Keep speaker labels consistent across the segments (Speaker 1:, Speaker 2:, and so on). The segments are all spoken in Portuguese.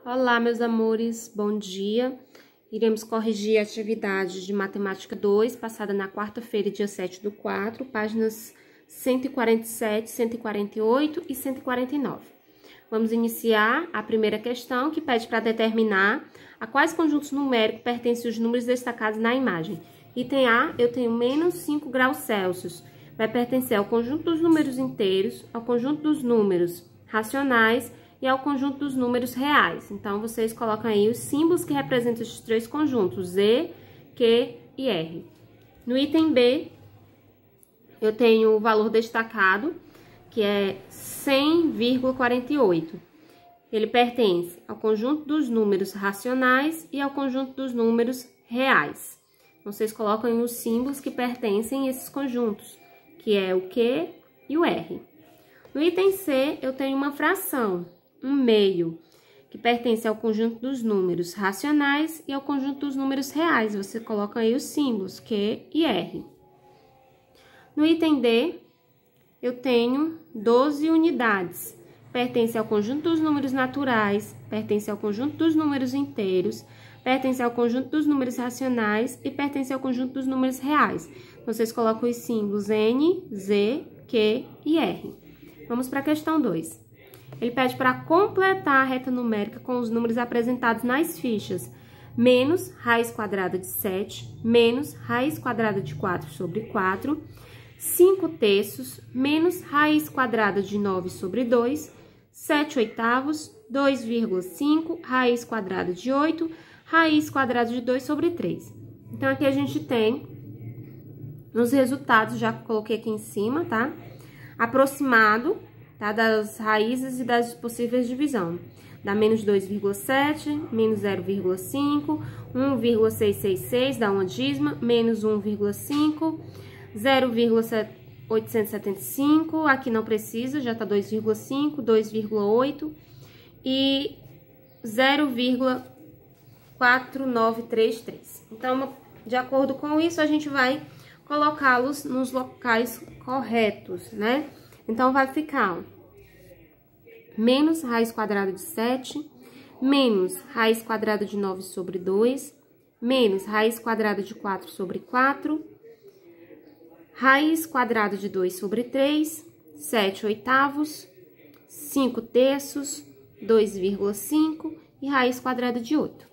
Speaker 1: Olá, meus amores, bom dia. Iremos corrigir a atividade de Matemática 2, passada na quarta-feira, dia 7/4, páginas 147, 148 e 149. Vamos iniciar a primeira questão, que pede para determinar a quais conjuntos numéricos pertencem os números destacados na imagem. Item A, eu tenho menos 5 graus Celsius. Vai pertencer ao conjunto dos números inteiros, ao conjunto dos números racionais e ao conjunto dos números reais. Então, vocês colocam aí os símbolos que representam esses três conjuntos, Z, Q e R. No item B, eu tenho o valor destacado, que é 100,48. Ele pertence ao conjunto dos números racionais e ao conjunto dos números reais. Vocês colocam aí os símbolos que pertencem a esses conjuntos, que é o Q e o R. No item C, eu tenho uma fração, 1/2, que pertence ao conjunto dos números racionais e ao conjunto dos números reais. Você coloca aí os símbolos Q e R. No item D, eu tenho 12 unidades. Pertence ao conjunto dos números naturais, pertence ao conjunto dos números inteiros, pertence ao conjunto dos números racionais e pertence ao conjunto dos números reais. Vocês colocam os símbolos N, Z, Q e R. Vamos para a questão 2. Ele pede para completar a reta numérica com os números apresentados nas fichas. Menos raiz quadrada de 7, menos raiz quadrada de 4 sobre 4, 5 terços, menos raiz quadrada de 9 sobre 2, 7 oitavos, 2,5, raiz quadrada de 8, raiz quadrada de 2 sobre 3. Então, aqui a gente tem os resultados, já coloquei aqui em cima, tá? Aproximado, tá? Das raízes e das possíveis divisão. Dá menos 2,7, menos 0,5, 1,666, dá uma dízima, menos 1,5, 0,875, aqui não precisa, já tá 2,5, 2,8 e 0,4933. Então, de acordo com isso, a gente vai colocá-los nos locais corretos, né? Então, vai ficar, ó, menos raiz quadrada de 7, menos raiz quadrada de 9 sobre 2, menos raiz quadrada de 4 sobre 4, raiz quadrada de 2 sobre 3, 7 oitavos, 5 terços, 2,5 e raiz quadrada de 8.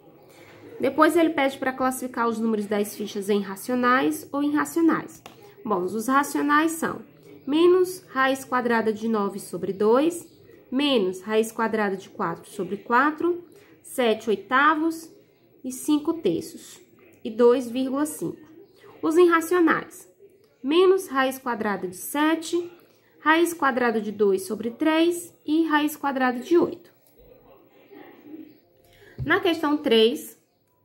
Speaker 1: Depois, ele pede para classificar os números das fichas em racionais ou irracionais. Bom, os racionais são menos raiz quadrada de 9 sobre 2, menos raiz quadrada de 4 sobre 4, 7 oitavos e 5 terços e 2,5. Os irracionais, menos raiz quadrada de 7, raiz quadrada de 2 sobre 3 e raiz quadrada de 8. Na questão 3,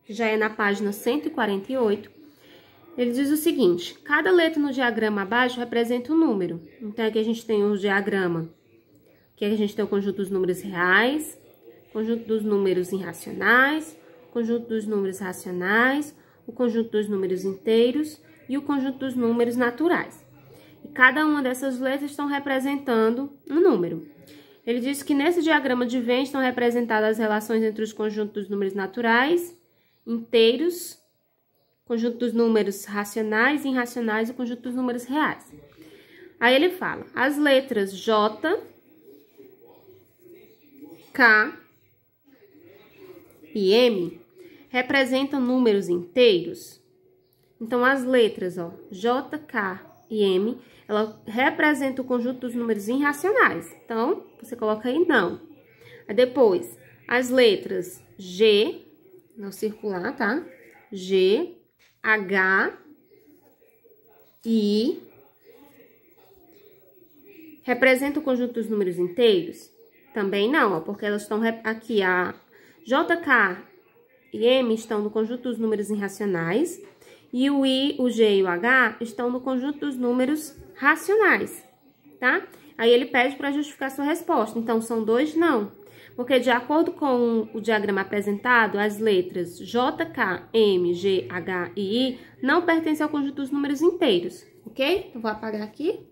Speaker 1: que já é na página 148, ele diz o seguinte: cada letra no diagrama abaixo representa um número. Então, aqui a gente tem o diagrama, que a gente tem o conjunto dos números reais, conjunto dos números irracionais, conjunto dos números racionais, o conjunto dos números inteiros e o conjunto dos números naturais. E cada uma dessas letras estão representando um número. Ele diz que nesse diagrama de Venn estão representadas as relações entre os conjuntos dos números naturais, inteiros, conjunto dos números racionais, irracionais e o conjunto dos números reais. Aí ele fala, as letras J, K e M representam números inteiros. Então, as letras, ó, J, K e M, ela representa o conjunto dos números irracionais. Então, você coloca aí não. Aí depois, as letras G, no circular, tá? G, H, I, representa o conjunto dos números inteiros? Também não, ó, porque elas estão aqui, a J, K e M estão no conjunto dos números irracionais, e o I, o G e o H estão no conjunto dos números racionais, tá? Aí ele pede para justificar sua resposta. Então, são dois não. Porque, de acordo com o diagrama apresentado, as letras J, K, M, G, H e I não pertencem ao conjunto dos números inteiros, ok? Então, vou apagar aqui.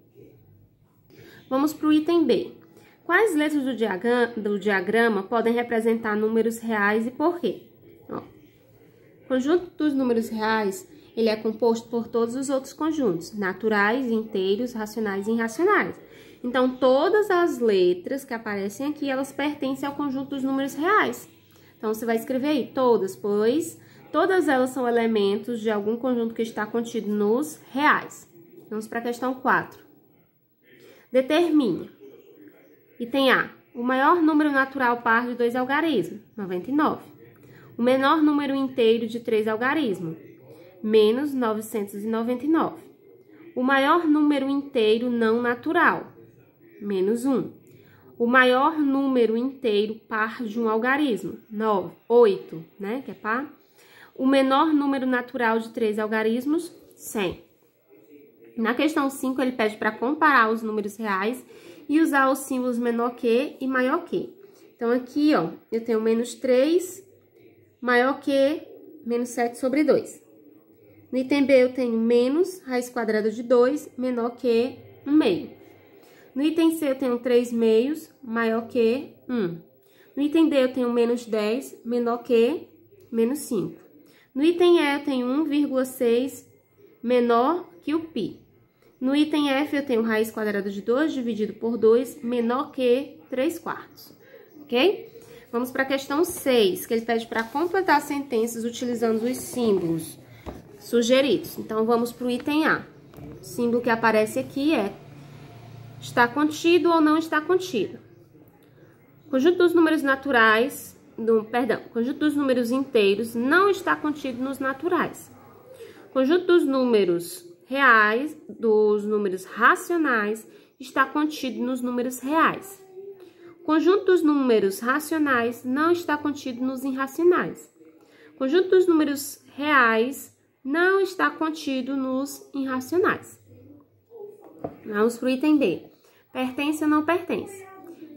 Speaker 1: Vamos para o item B. Quais letras do diagrama podem representar números reais e por quê? Ó, o conjunto dos números reais, ele é composto por todos os outros conjuntos, naturais, inteiros, racionais e irracionais. Então, todas as letras que aparecem aqui, elas pertencem ao conjunto dos números reais. Então, você vai escrever aí todas, pois todas elas são elementos de algum conjunto que está contido nos reais. Vamos para a questão 4. Determine. Item A. O maior número natural par de 2 algarismos, 99. O menor número inteiro de 3 algarismos, menos 999. O maior número inteiro não natural, menos 1. O maior número inteiro par de um algarismo, 8, né, que é par. O menor número natural de 3 algarismos, 100. Na questão 5, ele pede para comparar os números reais e usar os símbolos menor que e maior que. Então, aqui, ó, eu tenho menos 3, maior que, menos 7 sobre 2. No item B, eu tenho menos raiz quadrada de 2, menor que 1 meio. No item C, eu tenho 3 meios, maior que 1. No item D, eu tenho menos 10, menor que menos 5. No item E, eu tenho 1,6, menor que o π. No item F, eu tenho raiz quadrada de 2 dividido por 2, menor que 3/4. Ok? Vamos para a questão 6, que ele pede para completar sentenças utilizando os símbolos sugeridos. Então, vamos para o item A. O símbolo que aparece aqui é está contido ou não está contido. Conjunto dos números naturais, conjunto dos números inteiros não está contido nos naturais. Conjunto dos números reais, dos números racionais, está contido nos números reais. O conjunto dos números racionais não está contido nos irracionais. O conjunto dos números reais não está contido nos irracionais. Vamos para o item B. Pertence ou não pertence?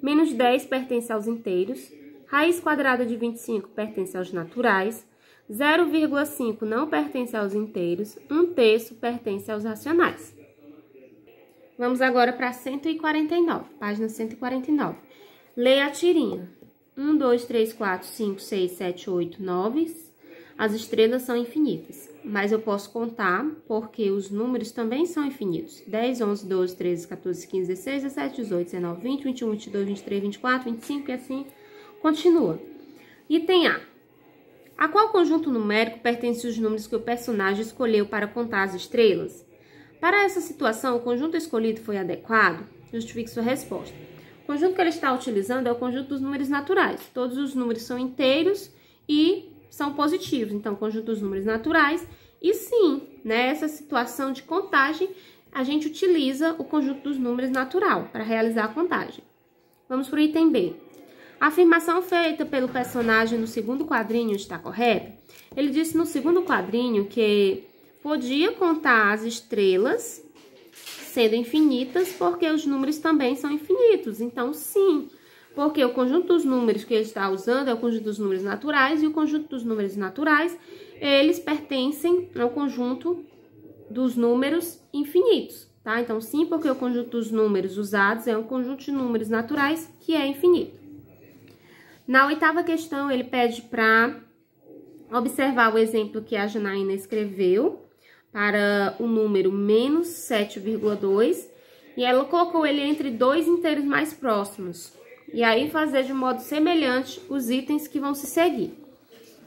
Speaker 1: Menos 10 pertence aos inteiros. Raiz quadrada de 25 pertence aos naturais. 0,5 não pertence aos inteiros, 1/3 pertence aos racionais. Vamos agora para 149, página 149. Leia a tirinha. 1, 2, 3, 4, 5, 6, 7, 8, 9. As estrelas são infinitas, mas eu posso contar porque os números também são infinitos. 10, 11, 12, 13, 14, 15, 16, 17, 18, 19, 20, 21, 22, 23, 24, 25 e assim continua. Item A. A qual conjunto numérico pertence os números que o personagem escolheu para contar as estrelas? Para essa situação, o conjunto escolhido foi adequado? Justifique sua resposta. O conjunto que ele está utilizando é o conjunto dos números naturais. Todos os números são inteiros e são positivos. Então, o conjunto dos números naturais. E sim, nessa situação de contagem, a gente utiliza o conjunto dos números natural para realizar a contagem. Vamos para o item B. A afirmação feita pelo personagem no segundo quadrinho está correta? Ele disse no segundo quadrinho que podia contar as estrelas sendo infinitas porque os números também são infinitos. Então, sim, porque o conjunto dos números que ele está usando é o conjunto dos números naturais e o conjunto dos números naturais, eles pertencem ao conjunto dos números infinitos, tá? Então, sim, porque o conjunto dos números usados é um conjunto de números naturais que é infinito. Na 8ª questão, ele pede para observar o exemplo que a Janaína escreveu para o número menos 7,2 e ela colocou ele entre dois inteiros mais próximos. E aí fazer de modo semelhante os itens que vão se seguir.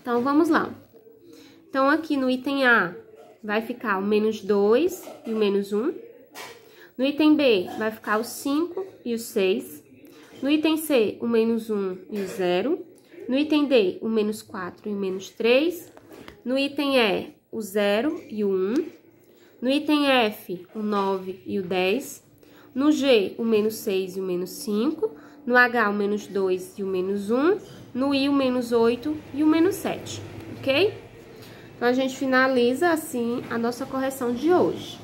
Speaker 1: Então, vamos lá. Então, aqui no item A vai ficar o menos 2 e o menos 1. No item B vai ficar o 5 e o 6. No item C, o menos 1 e o 0. No item D, o menos 4 e o menos 3. No item E, o 0 e o 1. No item F, o 9 e o 10. No G, o menos 6 e o menos 5. No H, o menos 2 e o menos 1. No I, o menos 8 e o menos 7. Ok? Então, a gente finaliza assim a nossa correção de hoje.